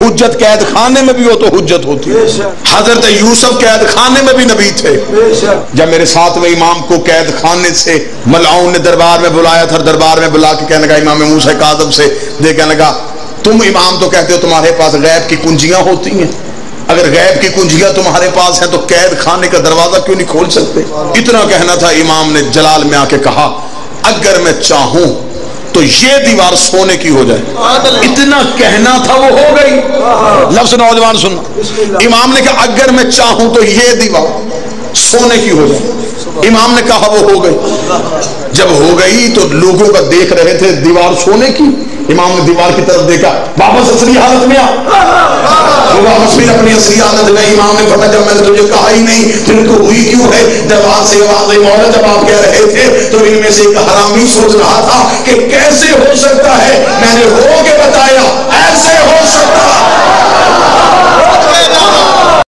حجت قید خانے میں بھی ہو تو حجت ہوتی ہے. حضرت یوسف قید خانے میں بھی نبی تھے. جب میرے ساتھ میں امام کو قید خانے سے ملعون نے دربار میں بلایا تھا, دربار میں بلا کے کہنے لگا امام موسیٰ کاظم سے دے, کہنے لگا تم امام تو کہتے ہو تمہارے پاس غیب کی کنجیاں ہوتی ہیں, اگر غیب کی کنجیاں تمہارے پاس ہیں تو قید خانے کا دروازہ کیوں نہیں کھول سکتے؟ اتنا کہنا تھا. امام نے جلال میں آ کے کہا اگر میں چاہوں تو یہ دیوار سونے کی ہو جائے. اتنا کہنا تھا وہ ہو گئی. لفظ نوجوان سننا, امام نے کہا اگر میں چاہوں تو یہ دیوار سونے کی ہو جائے. امام نے کہا وہ ہو گئی. جب ہو گئی تو لوگوں کا دیکھ رہے تھے دیوار سونے کی. امام نے دیوار کی طرف دیکھا, واپس اصلی حالت میں آ, واپس بھی اپنی اصلی حالت میں. امام نے کہا جب میں نے تجھے کہا ہی نہیں پھر تو ہوئی کیوں ہے؟ دیوار سے آواز مولا جب آپ کہہ رہے تھے تو ان میں سے ایک حرامی سوچ رہا تھا کہ کیسے ہو سکتا ہے, میں نے ہو کے بتایا ایسے ہو سکتا